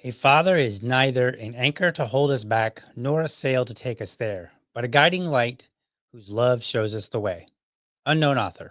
A father is neither an anchor to hold us back nor a sail to take us there, but a guiding light whose love shows us the way. Unknown author.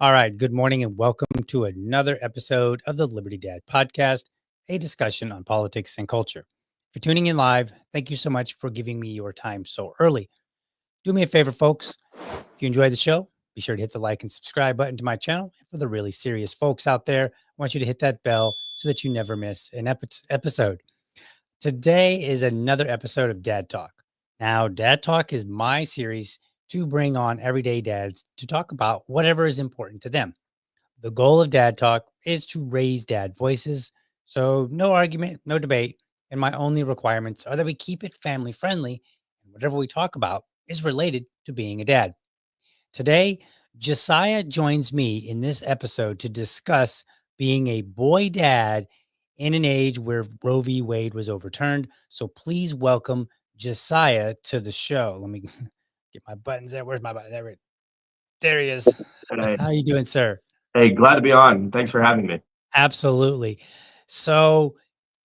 All right. Good morning and welcome to another episode of the Liberty Dad podcast, a discussion on politics and culture. If you're tuning in live, thank you so much for giving me your time so early. Do me a favor, folks. If you enjoy the show, be sure to hit the like and subscribe button to my channel. And for the really serious folks out there, I want you to hit that bell so that you never miss an episode. Today is another episode of Dad Talk. Now, Dad Talk is my series to bring on everyday dads to talk about whatever is important to them. The goal of Dad Talk is to raise dad voices. So no argument, no debate. And my only requirements are that we keep it family friendly. And whatever we talk about is related to being a dad. Today, Josiah joins me in this episode to discuss being a boy dad in an age where Roe v. Wade was overturned. So please welcome Josiah to the show. Let me get my buttons there. Where's my button? There he is. Hey. How are you doing, sir? Hey, glad to be on. Thanks for having me. Absolutely. So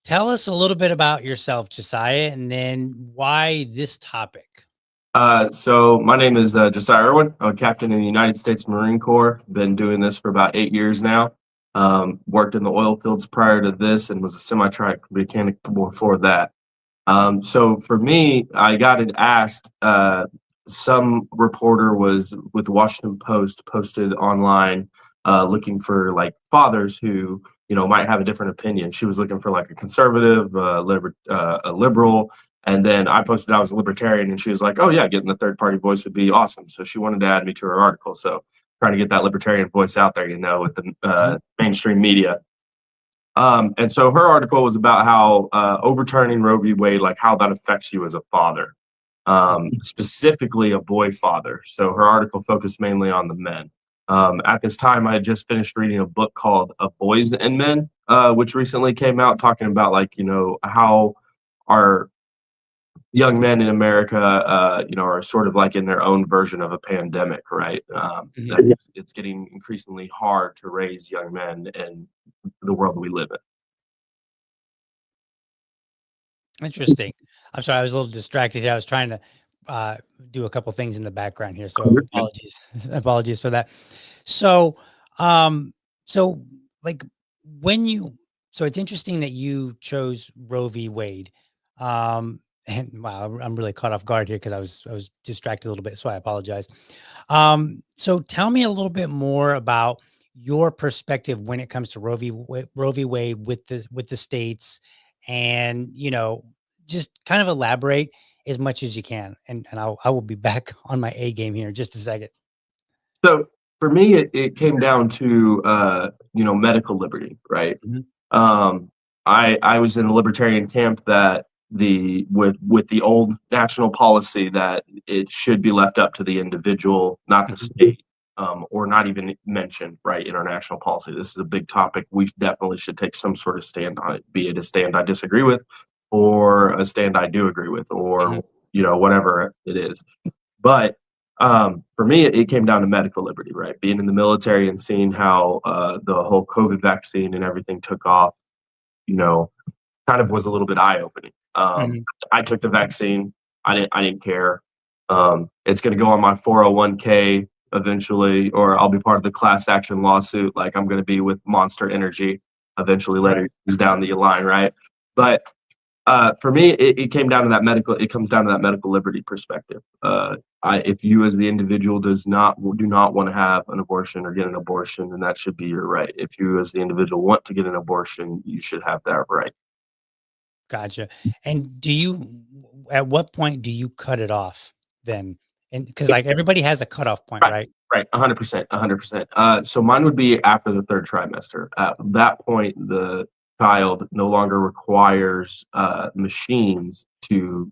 tell us a little bit about yourself, Josiah, and then why this topic. So my name is Josiah Irwin. I'm a captain in the United States Marine Corps. Been doing this for about 8 years now. Worked in the oil fields prior to this and was a semi-truck mechanic before that. So for me, I got it asked, some reporter was with the Washington Post posted online looking for like fathers who, might have a different opinion. She was looking for like a conservative, a liberal. And then I posted I was a libertarian and she was like, oh yeah, getting the third party voice would be awesome. So she wanted to add me to her article. So trying to get that libertarian voice out there, with the mainstream media. And so her article was about how overturning Roe v. Wade, like how that affects you as a father, specifically a boy father. So her article focused mainly on the men. At this time, I had just finished reading a book called Boys and Men, which recently came out talking about how our young men in America, are sort of like in their own version of a pandemic, right? It's getting increasingly hard to raise young men in the world we live in. Interesting. I'm sorry, I was a little distracted here. I was trying to do a couple things in the background here, so apologies for that. So, like so it's interesting that you chose Roe v. Wade. And wow, I'm really caught off guard here because I was distracted a little bit, so I apologize. So tell me a little bit more about your perspective when it comes to Roe v. Wade with the states, and just kind of elaborate as much as you can, and I will be back on my A game here in just a second. So for me, it came down to medical liberty, right? Mm-hmm. I was in a libertarian camp that with the old national policy that it should be left up to the individual, not the state, or not even mentioned, right, in our national policy. This is a big topic. We definitely should take some sort of stand on it, be it a stand I disagree with or a stand I do agree with, or whatever it is. But for me, it came down to medical liberty, right? Being in the military and seeing how the whole COVID vaccine and everything took off, kind of was a little bit eye-opening. I took the vaccine. I didn't care. It's going to go on my 401k eventually, or I'll be part of the class action lawsuit. Like I'm going to be with Monster Energy eventually later down the line, right? But for me, it came down to that medical. It comes down to that medical liberty perspective. If you as the individual do not want to have an abortion or get an abortion, then that should be your right. If you as the individual want to get an abortion, you should have that right. Gotcha. And at what point do you cut it off then? And because like everybody has a cutoff point, right? Right. 100%. So mine would be after the third trimester. At that point, the child no longer requires machines to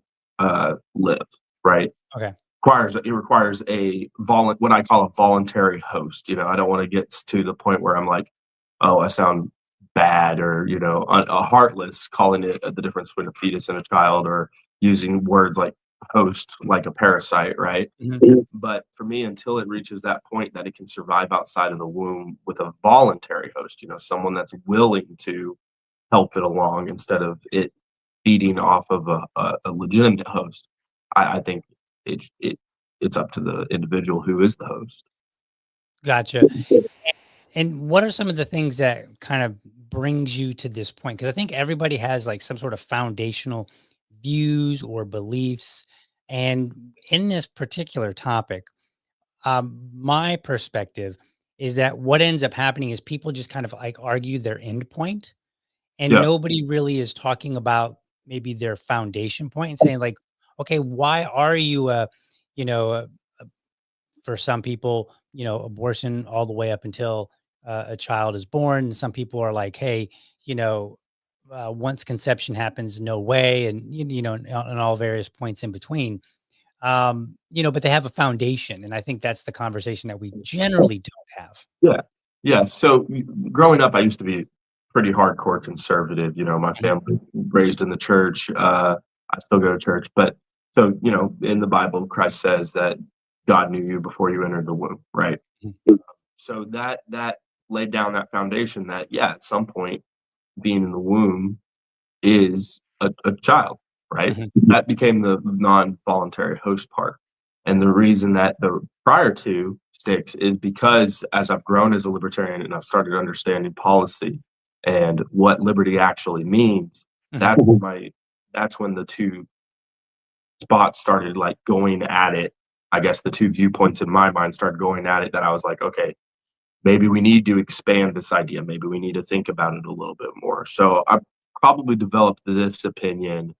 live, right? Okay. requires what I call a voluntary host. I don't want to get to the point where I'm like, oh, I sound bad, or a heartless, calling it the difference between a fetus and a child, or using words like host like a parasite, right? But for me, until it reaches that point that it can survive outside of the womb with a voluntary host, someone that's willing to help it along instead of it feeding off of a legitimate host, I think it's up to the individual who is the host. Gotcha. And what are some of the things that kind of brings you to this point? Because I think everybody has like some sort of foundational views or beliefs. And in this particular topic, my perspective is that what ends up happening is people just kind of like argue their end point, and Yeah, nobody really is talking about maybe their foundation point and saying like, okay, why are you you know, a, for some people, abortion all the way up until a child is born. And some people are like, hey, once conception happens, no way, and and all various points in between. But they have a foundation, and I think that's the conversation that we generally don't have. yeah, yeah. So growing up, I used to be pretty hardcore conservative. My Mhm. family raised in the church. I still go to church, but so in the Bible, Christ says that God knew you before you entered the womb, right? Mhm. So that laid down that foundation that, yeah, at some point, being in the womb is a child, right? Mhm. That became the non-voluntary host part. And the reason that the prior to sticks is because as I've grown as a libertarian and I've started understanding policy and what liberty actually means, Mhm. that's when that's when the two spots started like going at it. I guess the two viewpoints in my mind started going at it, that I was like, okay, maybe we need to expand this idea. Maybe we need to think about it a little bit more. So I probably developed this opinion,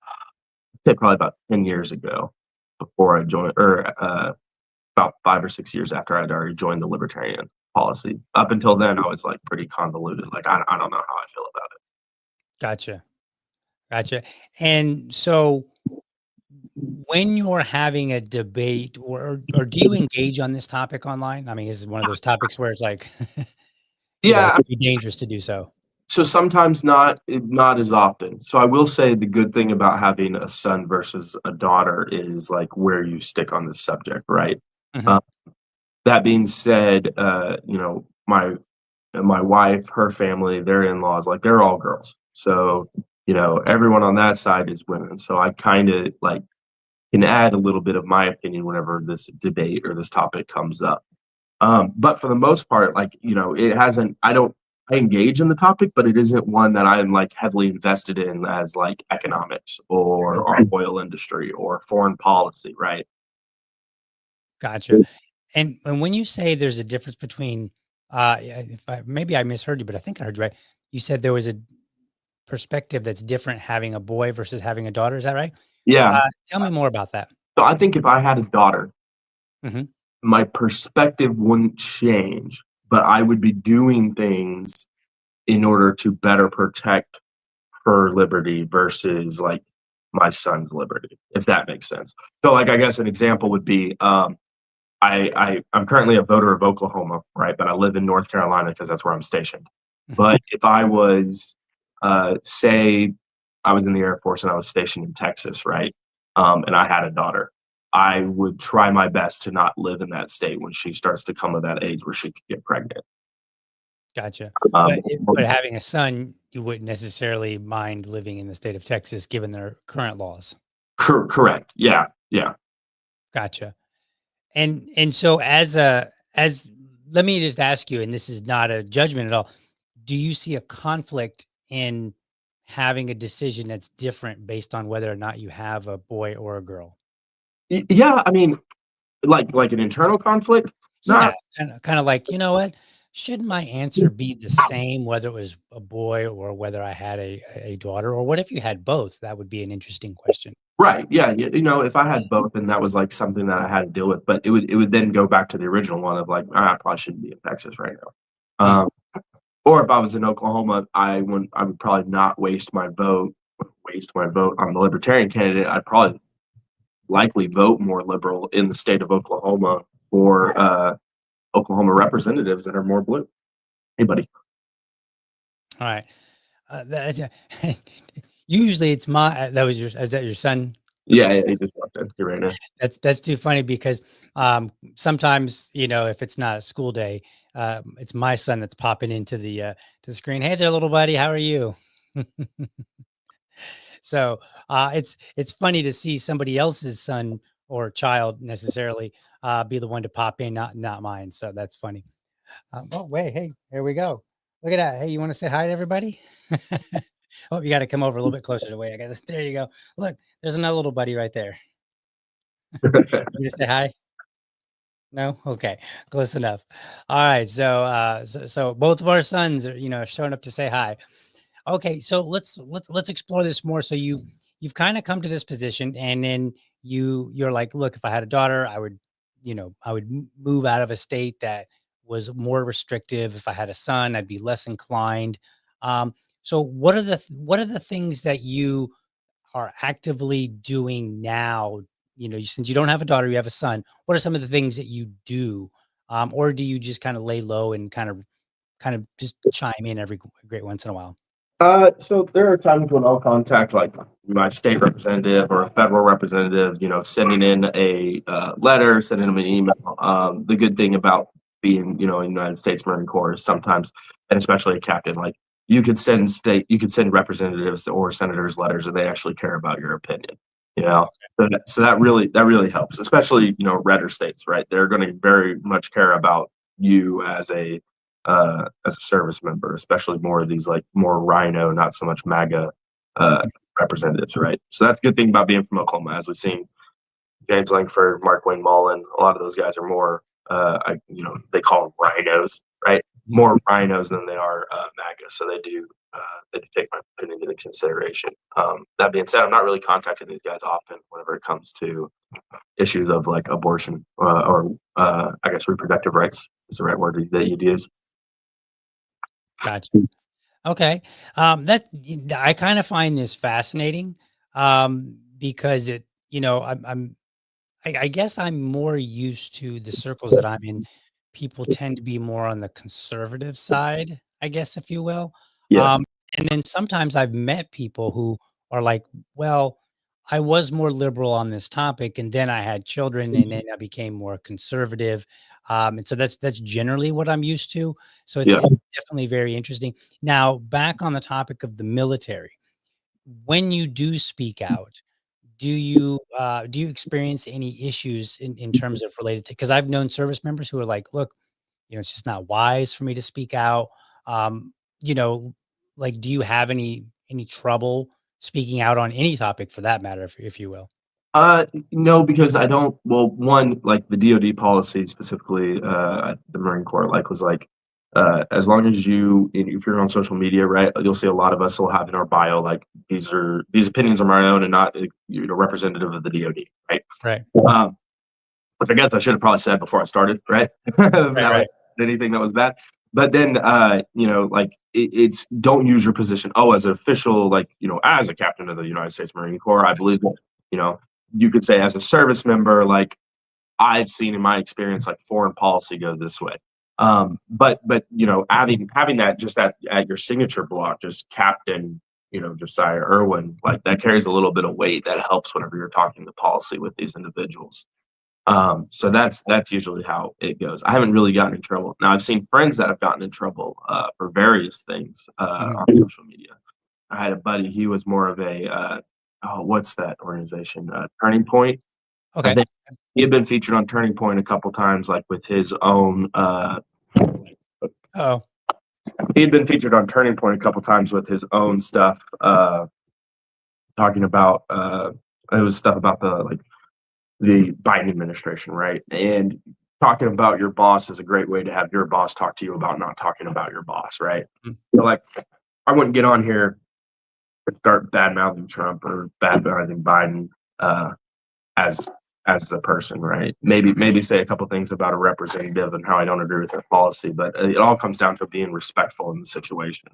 I'd say probably about 10 years ago, before I joined, or about 5 or 6 years after I'd already joined the libertarian policy. Up until then, I was like pretty convoluted. Like, I don't know how I feel about it. Gotcha. Gotcha. And so when you're having a debate, or do you engage on this topic online? I mean, this is one of those topics where it's like, it Yeah. can be dangerous to do so. So sometimes not as often. So I will say the good thing about having a son versus a daughter is like where you stick on this subject, right? Mhm. Uh, that being said, my wife, her family, their in-laws, like they're all girls. So, everyone on that side is women. So I kind of like can add a little bit of my opinion whenever this debate or this topic comes up. But for the most part, like, it hasn't, I engage in the topic, but it isn't one that I'm like heavily invested in as like economics or our oil industry or foreign policy, right? Gotcha. And when you say there's a difference between, yeah, if I maybe I misheard you, but I think I heard you right. You said there was a perspective that's different having a boy versus having a daughter. Is that right? Yeah. Tell me more about that. So I think if I had a daughter, Mhm. my perspective wouldn't change, but I would be doing things in order to better protect her liberty versus like my son's liberty, if that makes sense. So like I guess an example would be I'm currently a voter of Oklahoma, right? But I live in North Carolina because that's where I'm stationed. Mhm. But if I was say I was in the Air Force and I was stationed in Texas, right? And I had a daughter, I would try my best to not live in that state when she starts to come of that age where she could get pregnant. Gotcha. Um, But having a son, you wouldn't necessarily mind living in the state of Texas given their current laws. correct. Yeah. Yeah. Gotcha. And so as let me just ask you, and this is not a judgment at all. Do you see a conflict in having a decision that's different based on whether or not you have a boy or a girl? Yeah. I mean, like an internal conflict. Yeah, Not kinda like, you know what? Shouldn't my answer be the same whether it was a boy or whether I had a daughter? Or what if you had both? That would be an interesting question. right. Yeah. If I had both, then that was like something that I had to deal with. But it would then go back to the original one of like, I probably shouldn't be in Texas right now. Mm, Or if I was in Oklahoma, I would probably not waste my vote on the libertarian candidate. I'd probably likely vote more liberal in the state of Oklahoma for Oklahoma representatives that are more blue. Hey, buddy. All right. Usually it's is that your son? Yeah, he just walked in here right now. That's too funny because sometimes, if it's not a school day, it's my son that's popping into the screen. Hey there, little buddy, how are you? So it's funny to see somebody else's son or child necessarily be the one to pop in, not mine. So that's funny. Oh wait, hey, here we go. Look at that. Hey, you want to say hi to everybody? Oh, you got to come over a little bit closer to wait. I got this. There you go. Look, there's another little buddy right there. You just say hi. No? Okay. Close enough. All right. So both of our sons are, showing up to say hi. Okay. So let's explore this more. So you've kind of come to this position and then you're like, look, if I had a daughter, I would move out of a state that was more restrictive. If I had a son, I'd be less inclined. Um, so what are the things that you are actively doing now, since you don't have a daughter, you have a son, what are some of the things that you do? Or do you just kind of lay low and kind of just chime in every great once in a while? So there are times when I'll contact like my state representative or a federal representative, sending in a letter, sending them an email. The good thing about being, in the United States Marine Corps is sometimes, and especially a captain, like you could send representatives or senators letters and they actually care about your opinion, you know. So that really helps, especially, redder states, right? They're going to very much care about you as a service member, especially more of these like more Rhino, not so much MAGA representatives, right? So that's a good thing about being from Oklahoma, as we've seen James Langford, Mark Wayne Mullen. A lot of those guys are more, they call them rhinos, right? More rhinos than they are MAGA. So they do take my opinion into consideration. That being said, I'm not really contacting these guys often whenever it comes to issues of like abortion or I guess reproductive rights is the right word that you'd use. Gotcha. Okay. That I kind of find this fascinating, because I guess I'm more used to the circles that I'm in. People tend to be more on the conservative side, I guess, if you will. Yeah. Um, and then sometimes I've met people who are like, well, I was more liberal on this topic, and then I had children, and then I became more conservative. And so that's generally what I'm used to. So it's Yeah. it's definitely very interesting. Now, back on the topic of the military, when you do speak out, do you experience any issues in terms of related to, because I've known service members who are like, look, it's just not wise for me to speak out. Um, you know, like, do you have any trouble speaking out on any topic for that matter, if you will? No, because I don't. Well, one, like the DoD policy specifically, at the Marine Corps, like was like, as long as if you're on social media, right, you'll see a lot of us will have in our bio like these opinions are my own and not representative of the DoD, right? Right. Um, which I guess I should have probably said before I started, right? Not Right. like Right. anything that was bad. But then, like it's don't use your position. Oh, as an official, like, as a captain of the United States Marine Corps, I believe that, you know, you could say as a service member, like I've seen in my experience, like foreign policy go this way. But having that just at your signature block, just Captain, Josiah Irwin, like that carries a little bit of weight that helps whenever you're talking the policy with these individuals. So that's usually how it goes. I haven't really gotten in trouble. Now I've seen friends that have gotten in trouble for various things Mhm. on social media. I had a buddy. He was more of a what's that organization? Turning Point. I Okay. think he had been featured on Turning Point a couple times, like with his own. Oh. He had been featured on Turning Point a couple times with his own stuff, talking about it was stuff about the Biden administration, right? And talking about your boss is a great way to have your boss talk to you about not talking about your boss, right? Mm. So, like, I wouldn't get on here and start bad mouthing Trump or bad mouthing Biden uh, as the person, right? Maybe say a couple things about a representative and how I don't agree with their policy, but it all comes down to being respectful in the situation.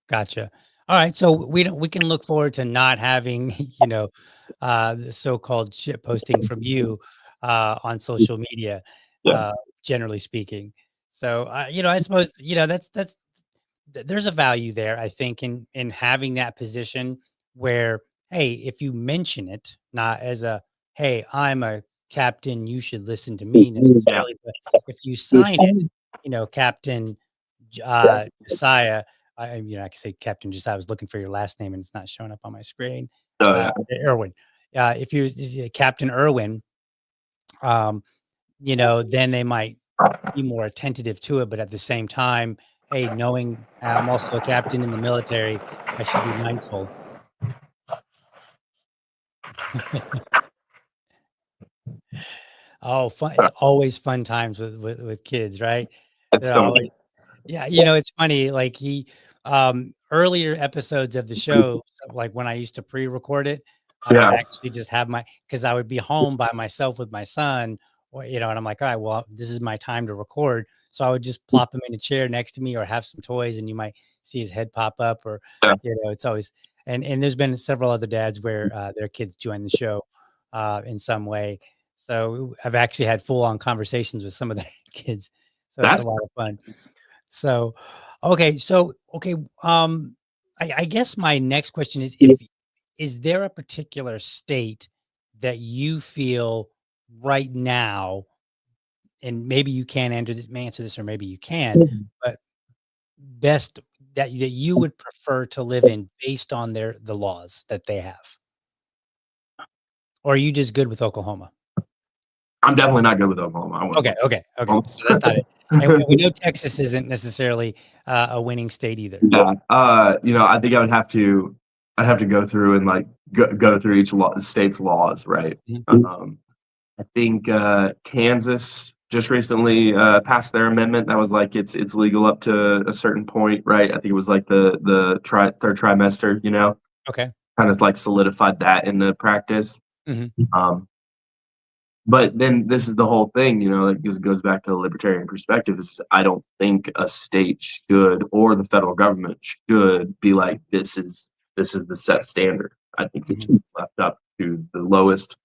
Gotcha. All right, so we can look forward to not having, the so-called shit posting from you on social media, Yeah. uh, generally speaking. So, I suppose, that's there's a value there, I think, in having that position where, hey, if you mention it, not as a, hey, I'm a captain, you should listen to me Yeah. necessarily, but if you sign it, Captain Josiah, I can say Captain Josiah. I was looking for your last name and it's not showing up on my screen. Oh yeah. Irwin. If you Captain Irwin, um, then they might be more attentive to it. But at the same time, hey, knowing I'm also a captain in the military, I should be mindful. Oh, fun! It's always fun times with kids, right? That's They're so always Yeah, it's funny, like, earlier episodes of the show, so, like, when I used to pre-record it, I would yeah. actually just have because I would be home by myself with my son, or, and I'm like, "Alright, well, this is my time to record." So I would just plop him in a chair next to me or have some toys, and you might see his head pop up or, Yeah. it's always and there's been several other dads where, their kids join the show, in some way. So I've actually had full-on conversations with some of their kids, so it's a That's lot of fun. So, okay. I guess my next question is, if is there a particular state that you feel right now, and maybe you can't answer this, or maybe you can, but best that you would prefer to live in based on the laws that they have, or are you just good with Oklahoma? I'm definitely not good with Oklahoma. I wouldn't Okay. So that's not it. And we know Texas isn't necessarily a winning state either. Yeah. I think I'd have to go through and like go through each state's laws, right? Mhm. I think Kansas just recently passed their amendment that was like it's legal up to a certain point, right? I think it was like third trimester, Okay. kind of like solidified that in the practice. Mhm. Um, but then this is the whole thing, that goes back to the libertarian perspective is I don't think a state should or the federal government should be like this is the set standard. I think it should Mhm. be left up to the lowest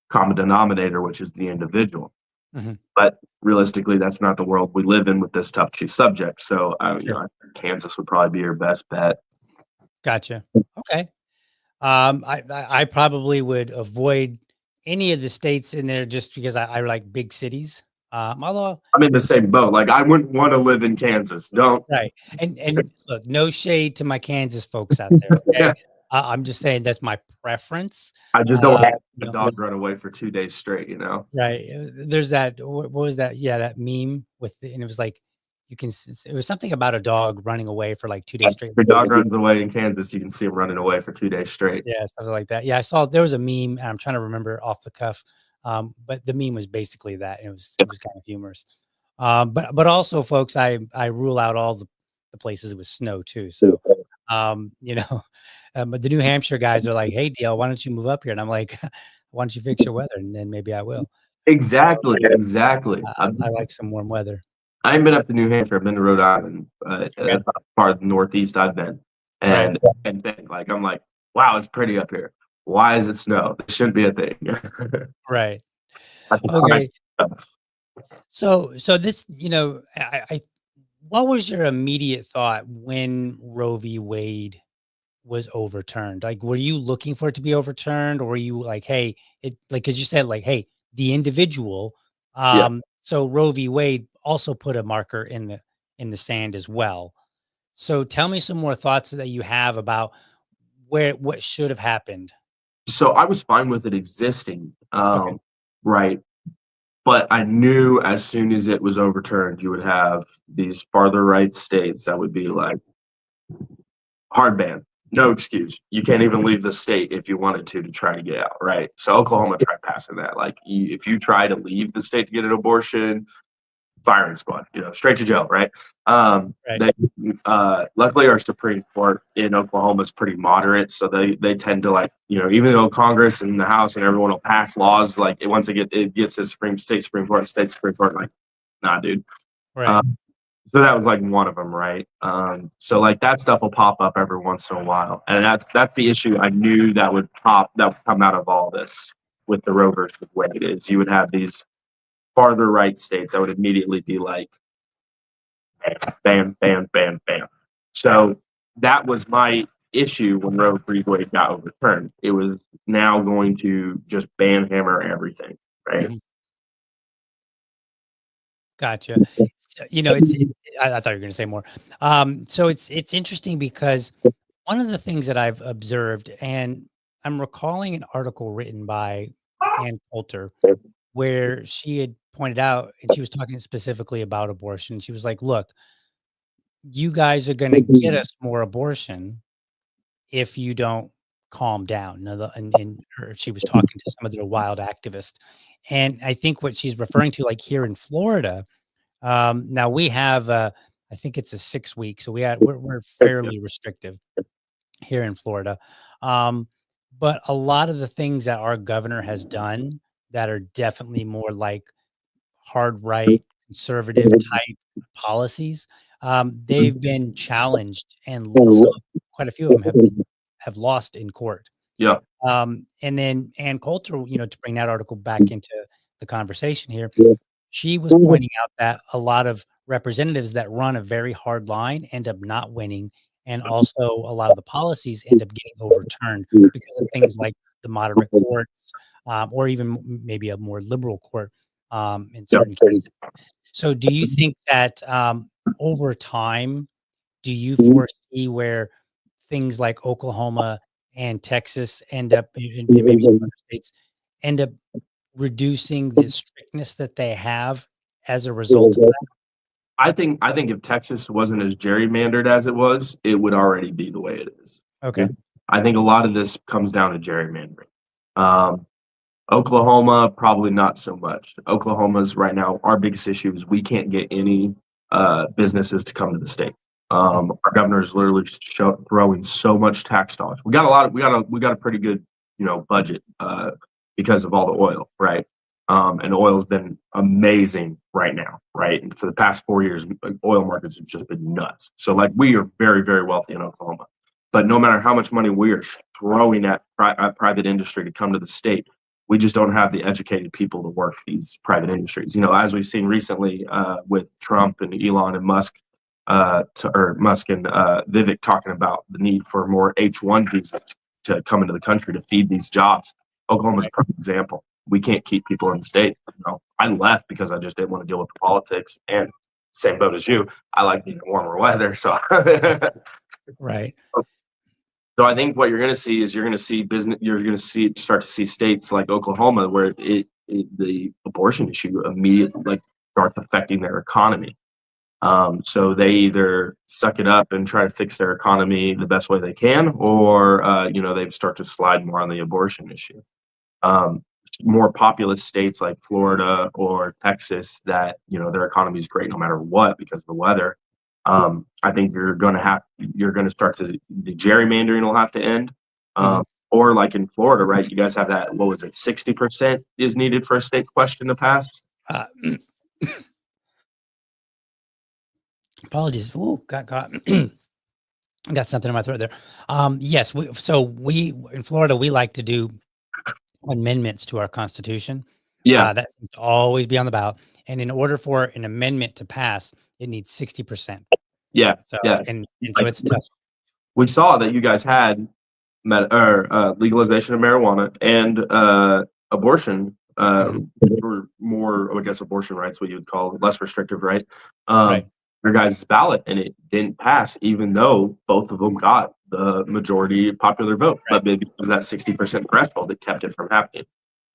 common denominator, which is the individual. Mhm. But realistically, that's not the world we live in with this tough chief subject. So, Sure. I think Kansas would probably be your best bet. Gotcha. Okay. I probably would avoid any of the states in there just because I like big cities. Although I'm in the same boat. Like, I wouldn't want to live in Kansas. Don't. right, and look, no shade to my Kansas folks out there. Okay, I'm just saying that's my preference. I just don't want Uh, to you a know, dog run away for 2 days straight. right? There's that. What was that? Yeah, that meme and it was like it was something about a dog running away for like 2 days If straight. your dog runs away in Kansas, you can see him running away for 2 days straight. Yeah, something like that. Yeah, I saw there was a meme, and I'm trying to remember off the cuff, but the meme was basically that. And it was kind of humorous. But also, folks, I rule out all the places with snow too. So, um, you know, but the New Hampshire guys are like, "Hey, DL, why don't you move up here?" And I'm like, "Why don't you fix your weather, and then maybe I will." So Exactly, exactly. I like some warm weather. I ain't been up to New Hampshire. I've been to Rhode Island. Okay, That's about as far as the Northeast I've been, right, and think like I'm like, wow, it's pretty up here. Why is it snow? This shouldn't be a thing. right. That's the kind Okay, of stuff. so this, I what was your immediate thought when Roe v. Wade was overturned? Like, were you looking for it to be overturned, or were you like, hey, it like because you said like, hey, the individual. Yeah. So Roe v. Wade also put a marker in the sand as well. So tell me some more thoughts that you have about what should have happened. So I was fine with it existing, Okay. right? But I knew as soon as it was overturned, you would have these farther right states that would be like hard ban, no excuse. You can't even leave the state if you wanted to try to get out, right? So Oklahoma tried passing that. Like, if you try to leave the state to get an abortion, firing squad, straight to jail, right? Right. They luckily our Supreme Court in Oklahoma is pretty moderate, so they tend to like, even though Congress and the House and everyone will pass laws, like once it gets to state Supreme Court, like, nah, dude. Right. Um, So that was like one of them, right? So like that stuff will pop up every once in a while, and that's the issue. I knew that would come out of all this with the Roe versus Wade. Is you would have these farther right states that would immediately be like, bam, bam, bam, bam. So that was my issue when Roe v. Wade got overturned. It was now going to just ban hammer everything, right? Mhm. Gotcha. So, I thought you were going to say more. So it's interesting because one of the things that I've observed, and I'm recalling an article written by Ann Coulter, where she had pointed out, and she was talking specifically about abortion. She was like, "Look, you guys are going to get us more abortion if you don't calm down." Now, she was talking to some of their wild activists, and I think what she's referring to, like here in Florida. Now we have, I think it's a 6 week, so we're fairly restrictive here in Florida. Um, but a lot of the things that our governor has done that are definitely more like hard right, conservative type policies, they've been challenged, and quite a few of them have lost in court. Yeah. And then Ann Coulter, to bring that article back into the conversation here, she was pointing out that a lot of representatives that run a very hard line end up not winning, and also a lot of the policies end up getting overturned because of things like the moderate courts, or even maybe a more liberal court, in certain cases. So do you think that, over time, do you foresee where things like Oklahoma and Texas end up, and maybe some other states, end up reducing the strictness that they have as a result of that? I think if Texas wasn't as gerrymandered as it was, it would already be the way it is. Okay. I think a lot of this comes down to gerrymandering. Um, Oklahoma, probably not so much. Oklahoma's right now, our biggest issue is we can't get any businesses to come to the state. Our governor is literally throwing so much tax dollars. We got a pretty good, budget because of all the oil, right? And oil's been amazing right now, right? And for the past 4 years, oil markets have just been nuts. So like we are very, very wealthy in Oklahoma. But no matter how much money we are throwing at private industry to come to the state, we just don't have the educated people to work these private industries. As we've seen recently with Trump and Elon and Musk, Musk and Vivek talking about the need for more H-1 visas to come into the country to feed these jobs. Oklahoma's a perfect example. We can't keep people in the state. I left because I just didn't want to deal with the politics. And same boat as you, I like being in warmer weather. So Right. So I think what you're going to see is you're going to start to see states like Oklahoma where the abortion issue immediately like starts affecting their economy. So they either suck it up and try to fix their economy the best way they can, or they start to slide more on the abortion issue. More populous states like Florida or Texas that their economy is great no matter what because of the weather. I think you're going to start to the gerrymandering will have to end. Or like in Florida, right? You guys have that. What was it? 60% is needed for a state question to pass. Apologies. Ooh, got got something in my throat there. Yes, we in Florida we like to do amendments to our Constitution. Yeah, That seems to always be on the ballot, and in order for an amendment to pass, it needs 60%. yeah, So yeah. and so it's tough. We saw that you guys had legalization of marijuana and abortion. Or more, I guess, abortion rights, what you would call less restrictive, right? Right. Your guys' ballot, and it didn't pass, even though both of them got the majority popular vote. Right. But maybe it was that 60% threshold that kept it from happening.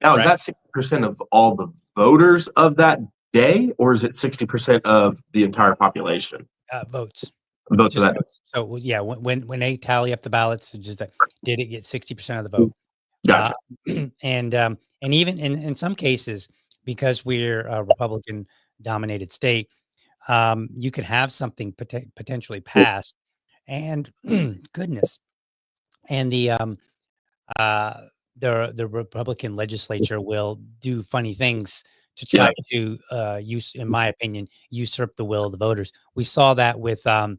Now, is Right. that 60% of all the voters of that day, or is it 60% of the entire population? Votes. Votes of Just that. votes. So yeah, when they tally up the ballots, it's just did it get 60% of the vote? Gotcha. And even in some cases, because we're a Republican dominated state, you could have something potentially pass, and goodness, and uh, the Republican legislature will do funny things to try to use, in my opinion, usurp the will of the voters. We saw that with a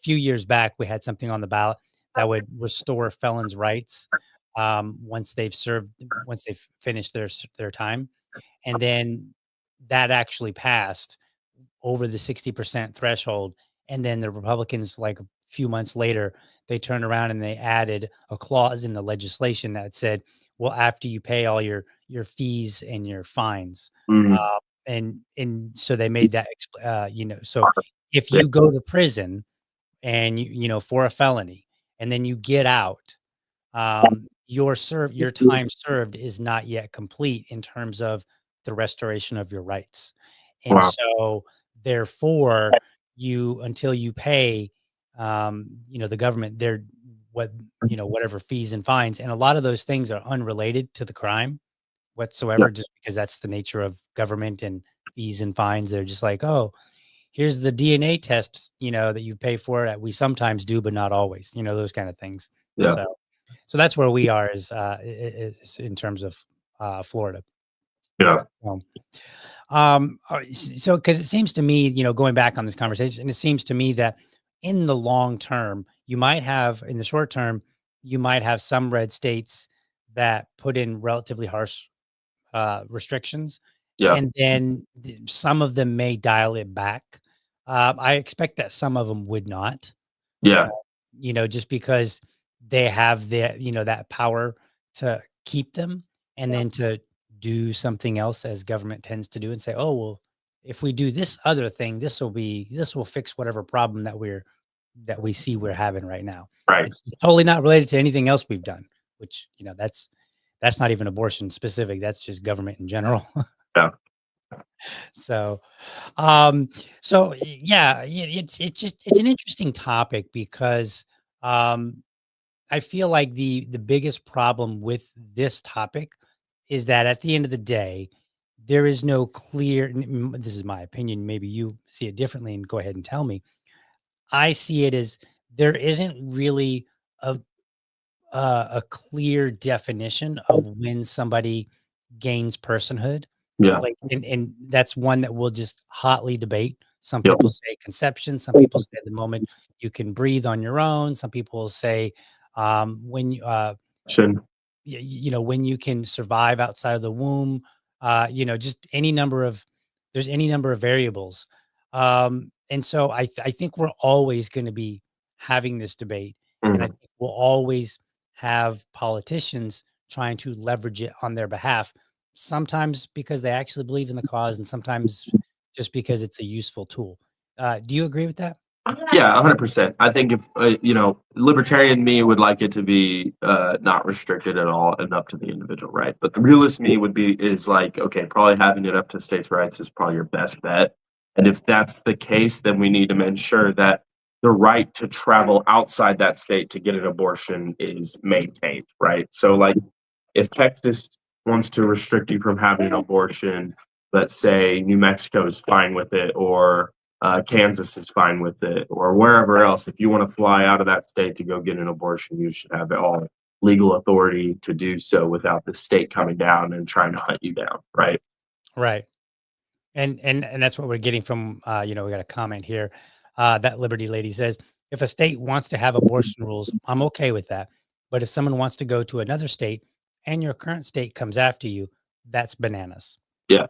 few years back. We had something on the ballot that would restore felons' rights once they've finished their time, and then that actually passed over the 60% threshold. And then the Republicans, like a few months later, they turned around and they added a clause in the legislation that said, well, after you pay all your fees and your fines, and so they made that, so if you go to prison and for a felony, and then you get out, your time served is not yet complete in terms of the restoration of your rights. And so therefore until you pay, the government, whatever fees and fines, and a lot of those things are unrelated to the crime whatsoever, just because that's the nature of government and fees and fines. They're just like, oh, here's the DNA test, that you pay for it. We sometimes do, but not always, those kind of things. Yeah. So that's where we are is in terms of Florida. Yeah. So because it seems to me, going back on this conversation, it seems to me that in the long term, in the short term, you might have some red states that put in relatively harsh restrictions. Yeah. And then some of them may dial it back. I expect that some of them would not. Yeah. Just because they have that power to keep them, and then to do something else, as government tends to do, and say, oh, well, if we do this other thing, this will fix whatever problem that we see we're having right now. Right. It's totally not related to anything else we've done, which, that's not even abortion specific. That's just government in general. Yeah. So, yeah, it's an interesting topic because, I feel like the biggest problem with this topic is that at the end of the day, there is no clear, this is my opinion, maybe you see it differently, and go ahead and tell me. I see it as there isn't really a clear definition of when somebody gains personhood. Yeah. Like, and that's one that we'll just hotly debate. Some Yep. people say conception. Some people say the moment you can breathe on your own. Some people say when you when you can survive outside of the womb. Just there's any number of variables. And so I think we're always going to be having this debate, and I think we'll always have politicians trying to leverage it on their behalf. Sometimes because they actually believe in the cause, and sometimes just because it's a useful tool. Do you agree with that? Yeah, 100%. I think if libertarian me would like it to be not restricted at all and up to the individual, right? But the realist me is like, okay, probably having it up to states' rights is probably your best bet. And if that's the case, then we need to ensure that the right to travel outside that state to get an abortion is maintained, right? So, like, if Texas wants to restrict you from having an abortion, let's say New Mexico is fine with it, or Kansas is fine with it, or wherever else. If you want to fly out of that state to go get an abortion, you should have all legal authority to do so without the state coming down and trying to hunt you down, right? Right. And that's what we're getting from, we got a comment here. That Liberty lady says, if a state wants to have abortion rules, I'm okay with that. But if someone wants to go to another state and your current state comes after you, that's bananas. Yeah.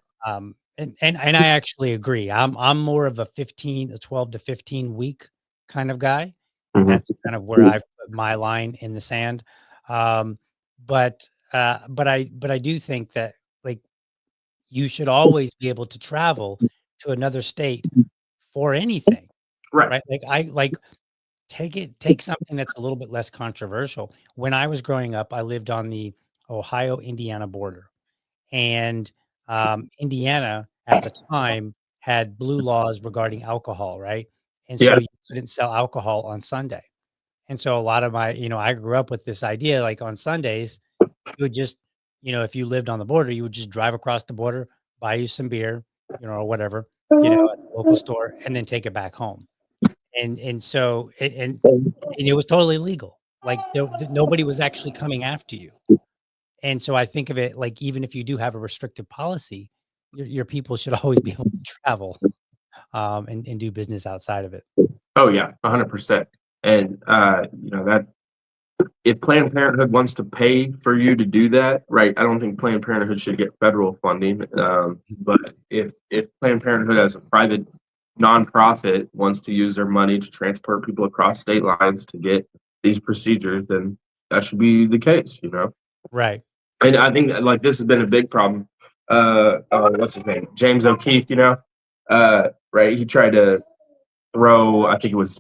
And I actually agree. I'm more of a 12 to 15 week kind of guy. That's kind of where I've put my line in the sand. But I do think that, like, you should always be able to travel to another state for anything, Right. Like take something that's a little bit less controversial. When I was growing up, I lived on the Ohio-Indiana border, and Indiana at the time had blue laws regarding alcohol, right? And so Yeah. you couldn't sell alcohol on Sunday. And so a lot of I grew up with this idea, like on Sundays, you would just, if you lived on the border, you would just drive across the border, buy you some beer, or whatever, at the local store, and then take it back home. And so it was totally legal. Like nobody was actually coming after you. And so I think of it like, even if you do have a restrictive policy, your people should always be able to travel and do business outside of it. Oh yeah, 100%. And that if Planned Parenthood wants to pay for you to do that, right? I don't think Planned Parenthood should get federal funding. But if Planned Parenthood as a private nonprofit wants to use their money to transport people across state lines to get these procedures, then that should be the case, Right. And I think like this has been a big problem. What's his name? James O'Keefe, right? He tried to throw, I think it was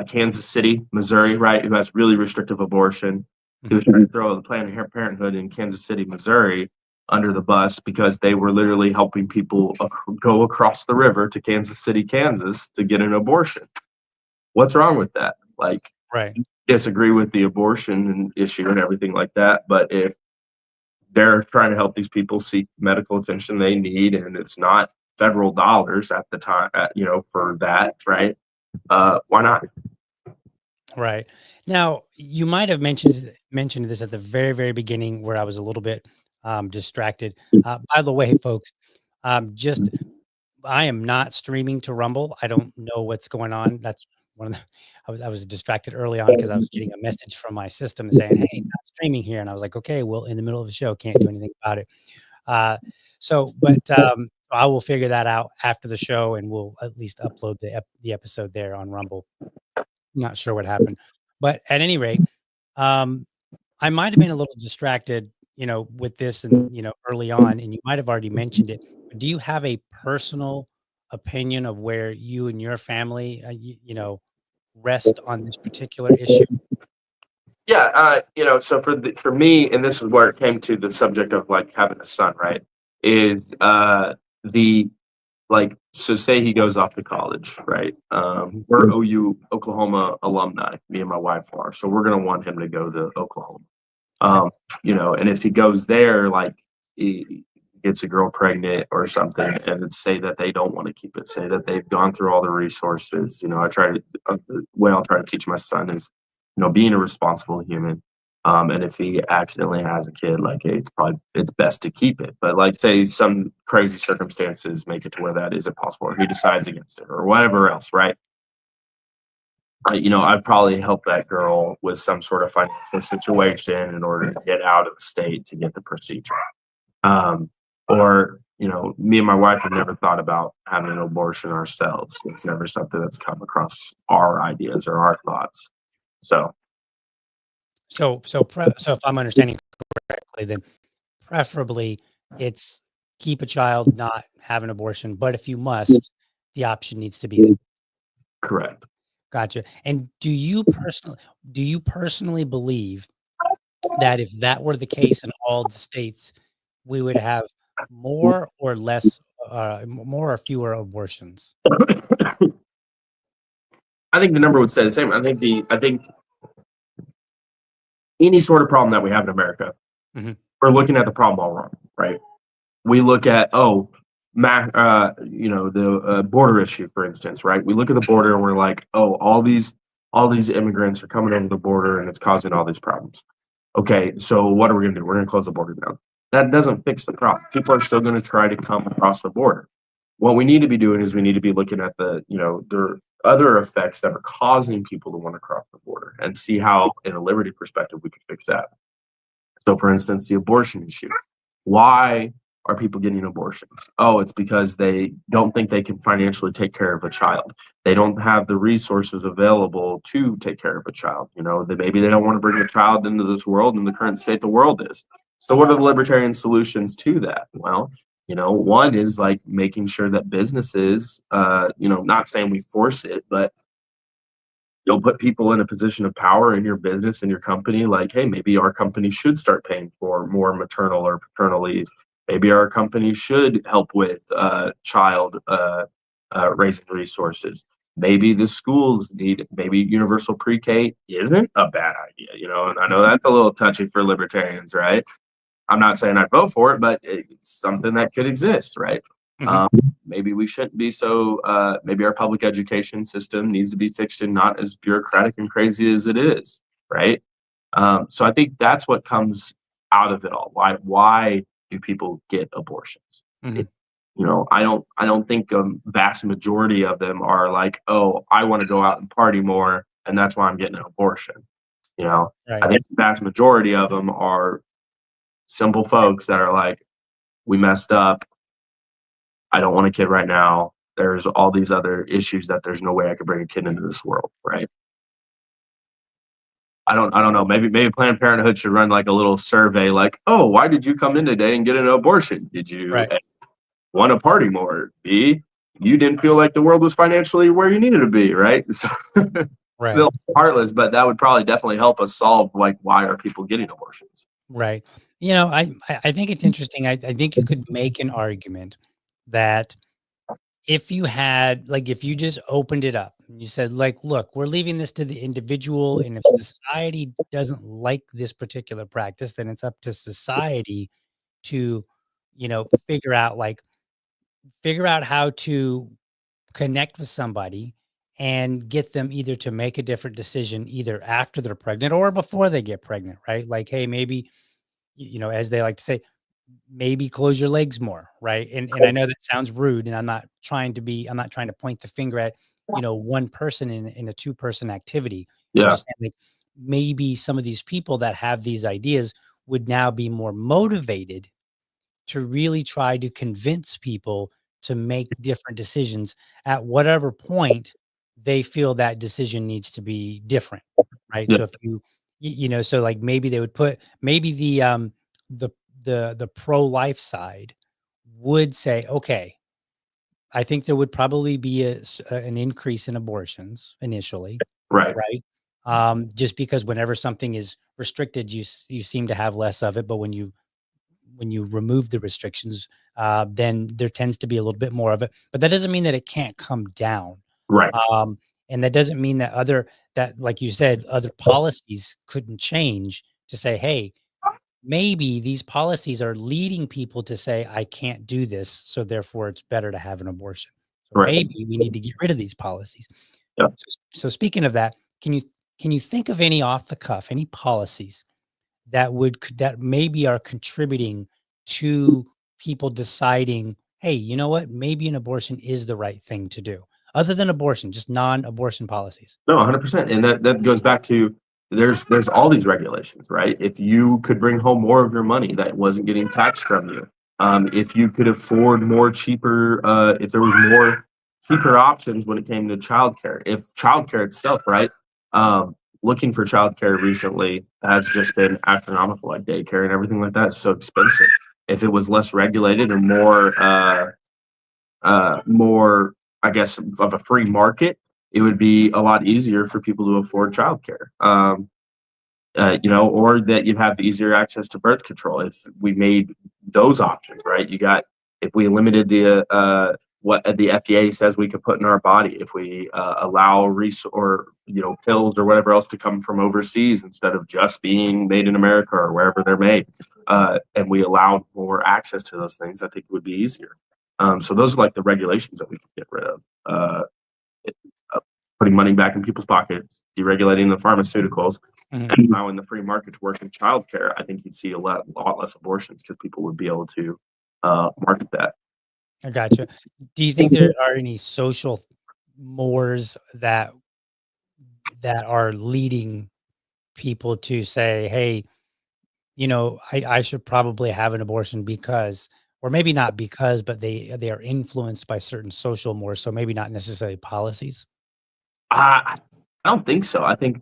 Kansas City, Missouri, right? Who has really restrictive abortion. He was trying to throw the Planned Parenthood in Kansas City, Missouri under the bus because they were literally helping people go across the river to Kansas City, Kansas to get an abortion. What's wrong with that? Like, Right. disagree with the abortion issue and everything like that, but if they're trying to help these people seek medical attention they need, and it's not federal dollars at the time, for that, right? Why not? Right. Now, you might have mentioned this at the very, very beginning where I was a little bit distracted. By the way, folks, just I am not streaming to Rumble. I don't know what's going on. That's one of the I was distracted early on because I was getting a message from my system saying, "Hey, not streaming here," and I was like, "Okay, well, in the middle of the show, can't do anything about it." But I will figure that out after the show, and we'll at least upload the episode there on Rumble. Not sure what happened, but at any rate, um, I might have been a little distracted, with this and, early on, and you might have already mentioned it. But do you have a personal opinion of where you and your family, rest on this particular issue? Yeah, so for me, and this is where it came to the subject of like having a son, right? Is the like so say he goes off to college, right? We're OU Oklahoma alumni, me and my wife are, so we're gonna want him to go to Oklahoma. Okay. And if he goes there, like he gets a girl pregnant or something, and it's say that they don't want to keep it, say that they've gone through all the resources. I try to the way I'll try to teach my son is, being a responsible human. And if he accidentally has a kid, like hey, it's best to keep it. But like say some crazy circumstances make it to where that isn't possible, or he decides against it, or whatever else, right? I'd probably help that girl with some sort of financial situation in order to get out of the state to get the procedure. Or, me and my wife have never thought about having an abortion ourselves. It's never something that's come across our ideas or our thoughts. So, So if I'm understanding correctly, then preferably it's keep a child, not have an abortion, but if you must, the option needs to be there. correct. Gotcha. And do you personally believe that if that were the case in all the states, we would have more or less, more or fewer abortions? I think the number would stay the same. I think any sort of problem that we have in America, Mhm. we're looking at the problem all wrong, right? We look at the border issue, for instance, right? We look at the border and we're like, oh, all these immigrants are coming over the border and it's causing all these problems. Okay, so what are we going to do? We're going to close the border down. That doesn't fix the problem. People are still going to try to come across the border. What we need to be doing is we need to be looking at the other effects that are causing people to want to cross the border and see how, in a liberty perspective, we can fix that. So, for instance, the abortion issue. Why are people getting abortions? Oh, it's because they don't think they can financially take care of a child. They don't have the resources available to take care of a child. Maybe they don't want to bring a child into this world in the current state the world is. So, what are the libertarian solutions to that? Well, one is like making sure that businesses, not saying we force it, but you'll put people in a position of power in your business and your company, like, hey, maybe our company should start paying for more maternal or paternal leave. Maybe our company should help with child raising resources. Maybe the schools maybe universal pre-K isn't a bad idea, and I know that's a little touchy for libertarians, right? I'm not saying I'd vote for it, but it's something that could exist, right? Mhm. Maybe we shouldn't be so. Maybe our public education system needs to be fixed and not as bureaucratic and crazy as it is, right? So I think that's what comes out of it all. Why do people get abortions? Mhm. I don't think a vast majority of them are like, oh, I want to go out and party more, and that's why I'm getting an abortion. I Right. think the vast majority of them are simple folks that are like, we messed up. I don't want a kid right now. There's all these other issues that there's no way I could bring a kid into this world, right? I don't know. Maybe Planned Parenthood should run like a little survey, like, oh, why did you come in today and get an abortion? Did you Right. want to party more? B, you didn't feel like the world was financially where you needed to be, right? So a Right. little heartless, but that would probably definitely help us solve like why are people getting abortions? Right. I think it's interesting. I think you could make an argument that if you had like if you just opened it up and you said like, look, we're leaving this to the individual, and if society doesn't like this particular practice, then it's up to society to, figure out how to connect with somebody and get them either to make a different decision either after they're pregnant or before they get pregnant, right? Like, hey, maybe, as they like to say, maybe close your legs more, right? And I know that sounds rude, and I'm not trying to point the finger at, one person in a two-person activity. I'm Yeah, just saying, like, maybe some of these people that have these ideas would now be more motivated to really try to convince people to make different decisions at whatever point they feel that decision needs to be different, right? yeah, So if so like maybe they would put maybe the the pro-life side would say, okay, I think there would probably be an increase in abortions initially, right, right? Just because whenever something is restricted, you seem to have less of it, but when you remove the restrictions, then there tends to be a little bit more of it. But that doesn't mean that it can't come down. right, Um, and that doesn't mean that, like you said, other policies couldn't change to say, hey, maybe these policies are leading people to say, I can't do this. So therefore it's better to have an abortion. So right. maybe we need to get rid of these policies. Yeah. So speaking of that, can you think of any off the cuff, any policies that maybe are contributing to people deciding, "Hey, you know what? Maybe an abortion is the right thing to do." Other than abortion, just non-abortion policies. No, 100%. And that goes back to there's all these regulations, right? If you could bring home more of your money that wasn't getting taxed from you, if you could afford more cheaper, if there was more cheaper options when it came to childcare, if childcare itself, right? Looking for childcare recently has just been astronomical, like daycare and everything like that is so expensive. If it was less regulated and more, I guess, of a free market, it would be a lot easier for people to afford childcare. Or that you'd have easier access to birth control if we made those options, right? If we limited what the FDA says we could put in our body, if we allow pills or whatever else to come from overseas instead of just being made in America or wherever they're made, and we allowed more access to those things, I think it would be easier. So those are like the regulations that we could get rid of. Uh, Putting money back in people's pockets, deregulating the pharmaceuticals, Mhm. and allowing the free market to work in childcare, I think you'd see a lot less abortions because people would be able to market that. I gotcha. Do you think there are any social mores that are leading people to say, "Hey, I should probably have an abortion because," or maybe not because, but they are influenced by certain social mores, so maybe not necessarily policies? I don't think so. I think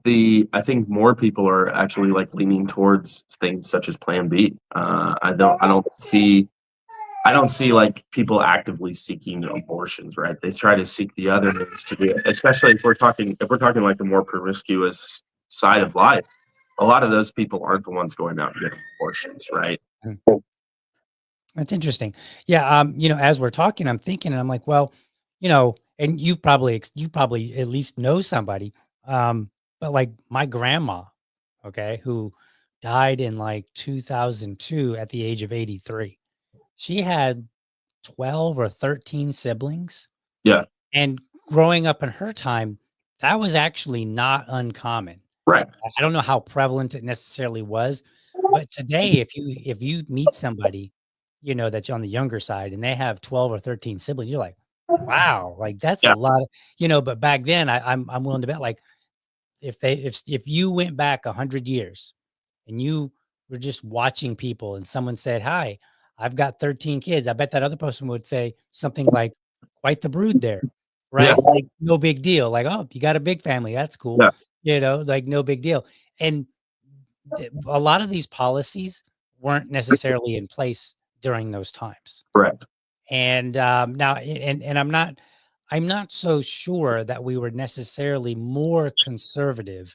more people are actually like leaning towards things such as Plan B. I don't see like people actively seeking abortions, right? They try to seek the other means to do it, especially if we're talking like the more promiscuous side of life. A lot of those people aren't the ones going out and getting abortions, right? That's interesting. Yeah, as we're talking, I'm thinking, and I'm like, well, and you probably at least know somebody, but like my grandma, okay, who died in like 2002 at the age of 83. She had 12 or 13 siblings, Yeah, and growing up in her time, that was actually not uncommon. right. I don't know how prevalent it necessarily was, but today, if you meet somebody, that's on the younger side, and they have 12 or 13 siblings. You're like, wow, like that's a Yeah. lot but back then I'm willing to bet, like, if you went back 100 years and you were just watching people and someone said, "Hi, I've got 13 kids." I bet that other person would say something like, "Quite the brood there." Yeah. Right? Like, no big deal. Like, "Oh, you got a big family. That's cool." Yeah. Like, no big deal. And a lot of these policies weren't necessarily in place during those times. Correct. And now, and I'm not so sure that we were necessarily more conservative,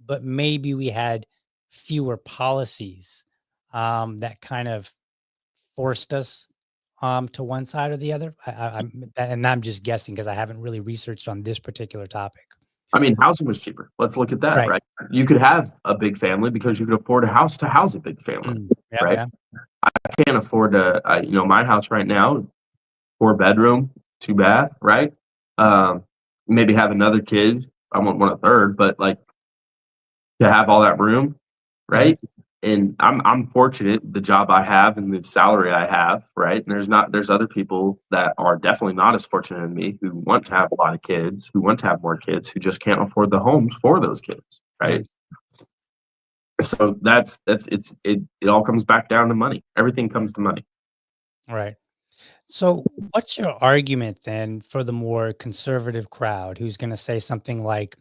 but maybe we had fewer policies that kind of forced us to one side or the other. I'm just guessing because I haven't really researched on this particular topic. I mean, housing was cheaper. Let's look at that, Right. right? You could have a big family because you could afford a house to house a big family, Yeah. right? Yeah. I can't afford my house right now, 4 bedroom, 2 bath, right? Um, Maybe have another kid. I want one a third, but like to have all that room, Mhm. right? And I'm fortunate the job I have and the salary I have, right? And there's other people that are definitely not as fortunate as me who want to have a lot of kids, who want to have more kids, who just can't afford the homes for those kids, right? Mhm. So it all comes back down to money. Everything comes to money. Right. So, what's your argument then for the more conservative crowd who's going to say something like,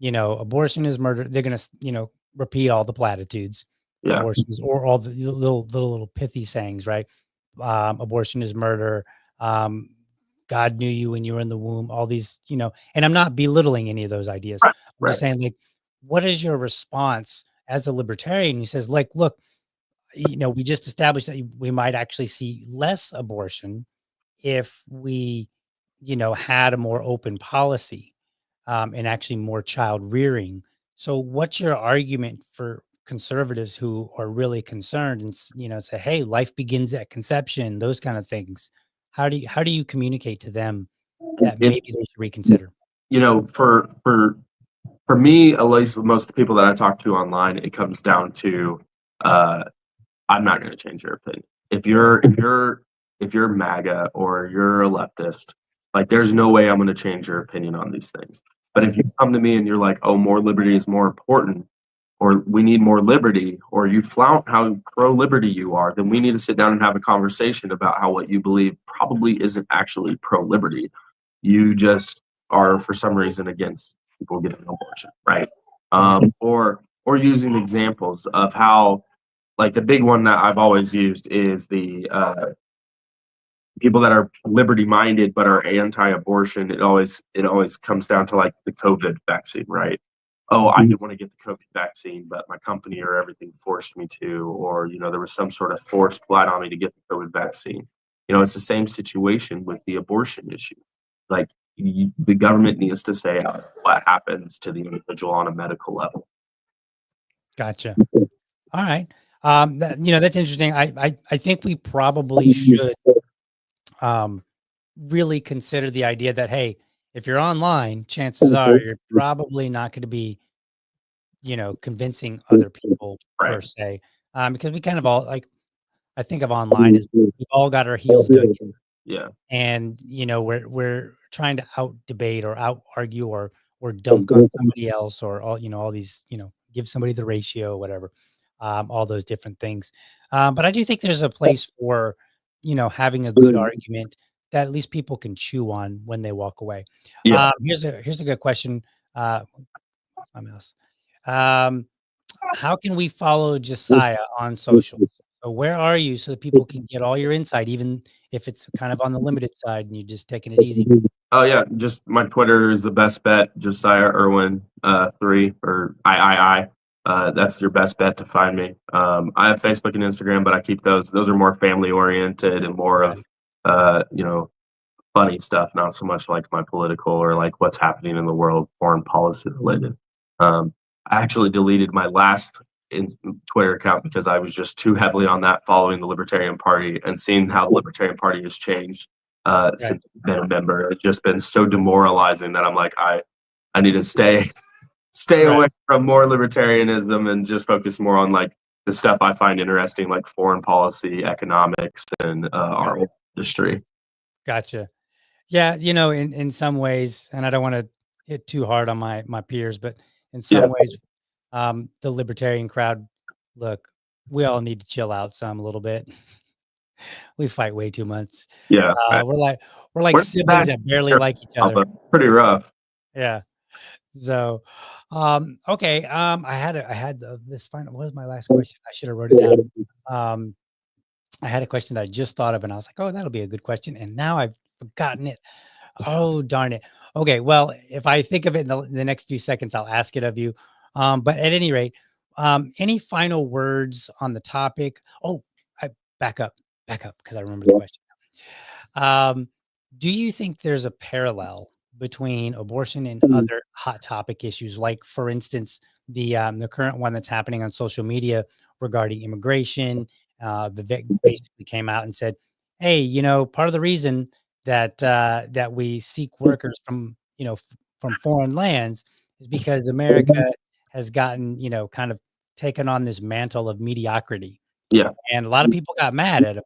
abortion is murder? They're going to, repeat all the platitudes, Yeah. abortions, or all the little pithy sayings, right? Abortion is murder. Um, God knew you when you were in the womb. All these, and I'm not belittling any of those ideas. Right. I'm just Right. saying, like, what is your response as a libertarian who says, like, look, we just established that we might actually see less abortion if we, had a more open policy, and actually more child rearing. So what's your argument for conservatives who are really concerned and, say, hey, life begins at conception, those kind of things? How do you communicate to them that It, maybe they should reconsider? for me, at least most of the people that I talk to online, it comes down to uh, I'm not going to change your opinion. If you're MAGA or you're a leftist, like there's no way I'm going to change your opinion on these things. But if you come to me and you're like, "Oh, more liberty is more important," or "We need more liberty," or you flout how pro-liberty you are, then we need to sit down and have a conversation about how what you believe probably isn't actually pro-liberty. You just are for some reason against people getting an abortion, right? Mhm. Or using examples of how, like the big one that I've always used is the people that are liberty minded but are anti-abortion. It always comes down to like the COVID vaccine, right? Oh, I didn't want to get the COVID vaccine, but my company or everything forced me to, or there was some sort of forced blight on me to get the COVID vaccine. It's the same situation with the abortion issue. Like the government needs to say what happens to the individual on a medical level. Gotcha. All right. That's interesting. I think we probably should um, really consider the idea that, hey, if you're online, chances are you're probably not going to be, convincing other people Right. per se, because we kind of all like. I think of online as we've all got our heels dug in, Yeah. and we're trying to out debate or out argue or dunk on somebody else or all these give somebody the ratio, whatever, all those different things. But I do think there's a place for having a good argument that at least people can chew on when they walk away. Yeah. Here's a good question. What's my mouse? Um, how can we follow Josiah on social? So where are you so that people can get all your insight, even if it's kind of on the limited side and you're just taking it easy? Oh yeah, just my Twitter is the best bet. Josiah Irwin 3 or III. That's your best bet to find me. I have Facebook and Instagram, but I keep those. Those are more family oriented and more of Right. uh, you know funny stuff, not so much like my political or like what's happening in the world, foreign policy related. I actually deleted my last Twitter account because I was just too heavily on that, following the Libertarian Party and seeing how the Libertarian Party has changed Right. since I've been a member. It's just been so demoralizing that I'm like, I need to stay Right. away from more libertarianism and just focus more on like the stuff I find interesting, like foreign policy, economics, and our oil industry. Gotcha. Yeah, in some ways, and I don't want to hit too hard on my peers, but in some ways, the libertarian crowd, look, we all need to chill out a little bit. We fight way too much. Yeah, We're like we're siblings that barely like each other. but pretty rough. Yeah. So, okay. I had this final. What was my last question? I should have wrote it down. I had a question that I just thought of, and I was like, "Oh, that'll be a good question," and now I've forgotten it. Oh, darn it. Okay, well, if I think of it in the next few seconds, I'll ask it of you. But at any rate, any final words on the topic? Oh, I back up, because I remember the question. Do you think there's a parallel between abortion and other hot topic issues, like, for instance, the current one that's happening on social media regarding immigration? Vivek basically came out and said, "Hey, part of the reason that we seek workers from from foreign lands is because America has gotten kind of taken on this mantle of mediocrity." Yeah. And a lot of people got mad at him,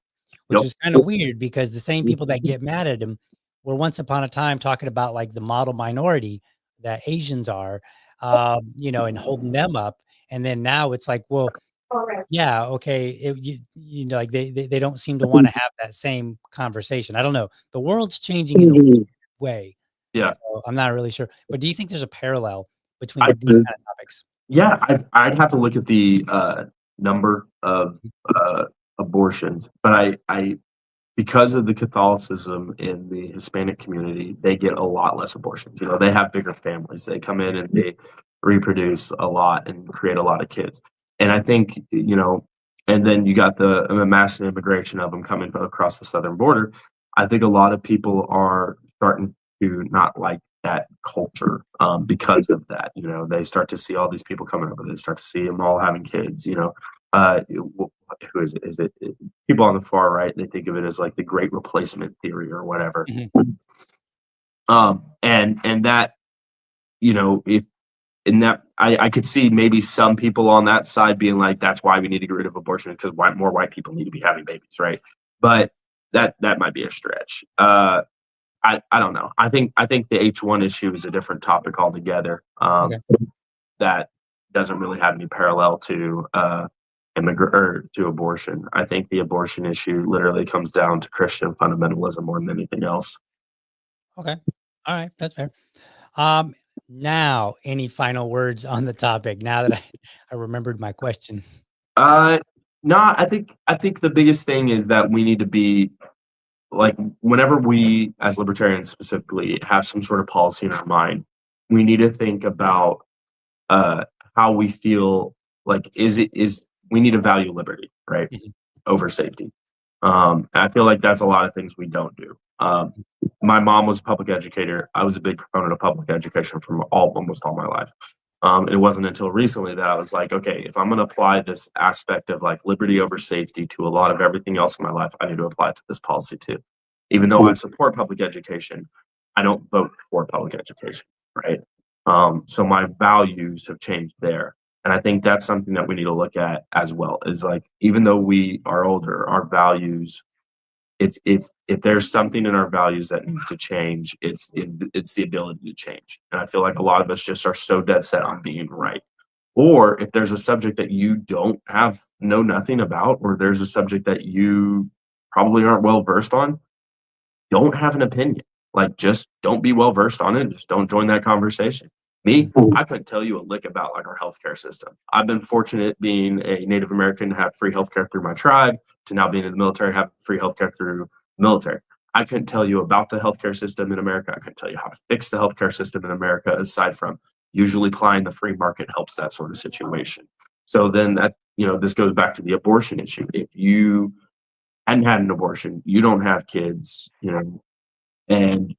which was kind of weird because the same people that get mad at him were once upon a time talking about like the model minority that Asians are, and holding them up. And then now it's like, well, yeah, okay, like they don't seem to want to have that same conversation. I don't know. The world's changing in a weird way. Yeah. So I'm not really sure. But do you think there's a parallel between these kind of topics? Yeah, I'd have to look at the number of abortions, but I because of the Catholicism in the Hispanic community, they get a lot less abortions. They have bigger families. They come in and they reproduce a lot and create a lot of kids. And I think, and then you got the massive immigration of them coming across the southern border. I think a lot of people are starting to not like that culture because of that. They start to see all these people coming over. They start to see them all having kids. Who is it? Is it people on the far right? They think of it as like the great replacement theory or whatever. And that, if in that, I could see maybe some people on that side being like, that's why we need to get rid of abortion because more white people need to be having babies, right? But that might be a stretch. I don't know. I think the H1 issue is a different topic altogether. That doesn't really have any parallel to to abortion. I think the abortion issue literally comes down to Christian fundamentalism more than anything else. Okay. All right. That's fair. Now, any final words on the topic now that I remembered my question? No, I think the biggest thing is that we need to be like, whenever we as libertarians specifically have some sort of policy in our mind, we need to think about how we feel like we need to value liberty, right? Over safety. I feel like that's a lot of things we don't do. My mom was a public educator. I was a big proponent of public education from almost all my life. It wasn't until recently that I was like, okay, if I'm going to apply this aspect of like liberty over safety to a lot of everything else in my life, I need to apply it to this policy too. Even though I support public education, I don't vote for public education, right? So my values have changed there. And I think that's something that we need to look at as well, is like, even though we are older, our values, if there's something in our values that needs to change, it's the ability to change. And I feel like a lot of us just are so dead set on being right. Or if there's a subject that you don't know nothing about, or there's a subject that you probably aren't well versed on, don't have an opinion. Like, just don't be well versed on it. Just don't join that conversation. Me, I couldn't tell you a lick about like our healthcare system. I've been fortunate being a Native American to have free healthcare through my tribe, to now being in the military, have free healthcare through the military. I couldn't tell you about the healthcare system in America. I couldn't tell you how to fix the healthcare system in America, aside from usually applying the free market helps that sort of situation. So then this goes back to the abortion issue. If you hadn't had an abortion, you don't have kids, and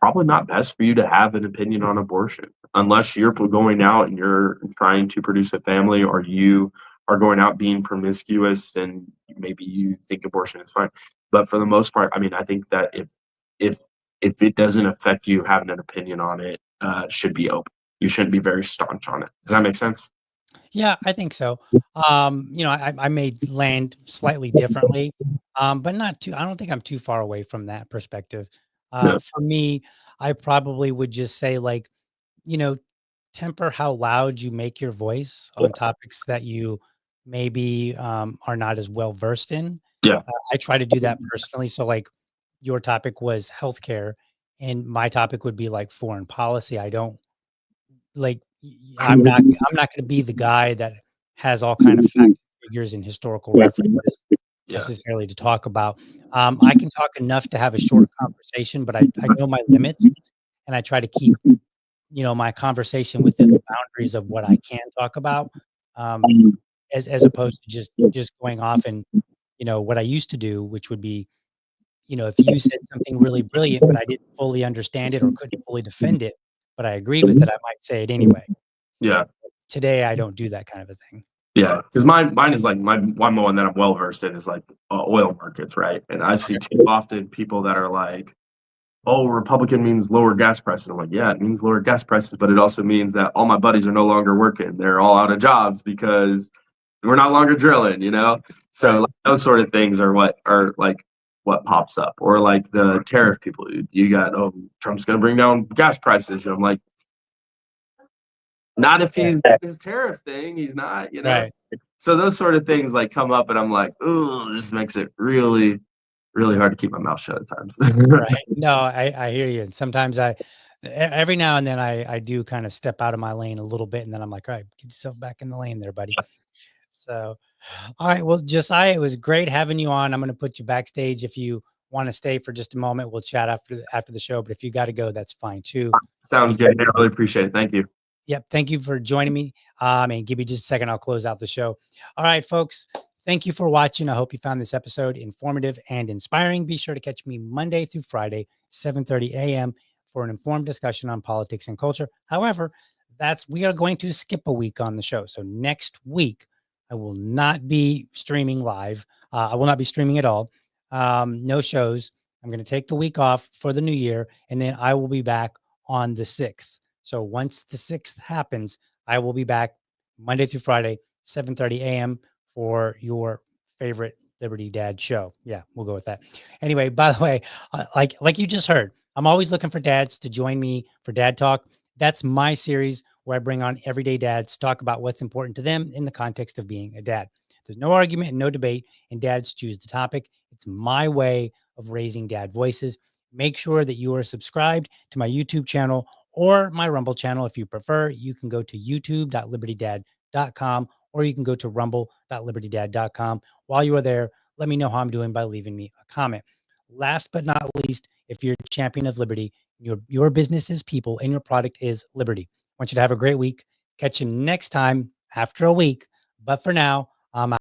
probably not best for you to have an opinion on abortion unless you're going out and you're trying to produce a family, or you are going out being promiscuous and maybe you think abortion is fine. But for the most part, I mean, I think that if it doesn't affect you, having an opinion on it should be open. You shouldn't be very staunch on it. Does that make sense? Yeah, I think so. I may land slightly differently, but not too. I don't think I'm too far away from that perspective. Yeah. For me, I probably would just say like, you know, temper how loud you make your voice on topics that you maybe are not as well versed in. Yeah. I try to do that personally. So, like, your topic was healthcare, and my topic would be like foreign policy. I don't like. I'm not going to be the guy that has all kind of facts, figures, and historical references Yeah. necessarily to talk about. I can talk enough to have a short conversation, but I know my limits, and I try to keep my conversation within the boundaries of what I can talk about, um, as opposed to just going off and what I used to do, which would be if you said something really brilliant, but I didn't fully understand it or couldn't fully defend it, but I agreed with it, I might say it anyway. Yeah. Today, I don't do that kind of a thing. Yeah, because mine is like my one that I'm well versed in is like oil markets, right? And I see too often people that are like, "Oh, Republican means lower gas prices." I'm like, "Yeah, it means lower gas prices, but it also means that all my buddies are no longer working; they're all out of jobs because we're no longer drilling." So Right. like, those sort of things are what pops up, or like the tariff people. You got, "Oh, Trump's going to bring down gas prices," and I'm like, not if Yeah. he's his tariff thing. He's not. Right. So those sort of things like come up, and I'm like, "Ooh, this makes it really, really hard to keep my mouth shut at times." Right. No, I hear you. And sometimes every now and then I do kind of step out of my lane a little bit, and then I'm like, all right, get yourself back in the lane there, buddy. So, all right. Well, Josiah, it was great having you on. I'm going to put you backstage. If you want to stay for just a moment, we'll chat after the show. But if you got to go, that's fine too. Sounds good. I really appreciate it. Thank you. Yep. Thank you for joining me. And give me just a second. I'll close out the show. All right, folks. Thank you for watching. I hope you found this episode informative and inspiring. Be sure to catch me Monday through Friday, 7:30 a.m. for an informed discussion on politics and culture. However, we are going to skip a week on the show. So next week, I will not be streaming live. I will not be streaming at all. No shows. I'm going to take the week off for the new year, and then I will be back on the 6th. So once the 6th happens, I will be back Monday through Friday, 7:30 a.m. for your favorite Liberty Dad show. Yeah, we'll go with that. Anyway, by the way, like you just heard, I'm always looking for dads to join me for Dad Talk. That's my series where I bring on everyday dads to talk about what's important to them in the context of being a dad. There's no argument and no debate, and dads choose the topic. It's my way of raising dad voices. Make sure that you are subscribed to my YouTube channel or my Rumble channel. If you prefer, you can go to youtube.libertydad.com or you can go to rumble.libertydad.com. While you are there, let me know how I'm doing by leaving me a comment. Last but not least, if you're a champion of liberty, your business is people and your product is liberty. I want you to have a great week. Catch you next time after a week. But for now, I'm out.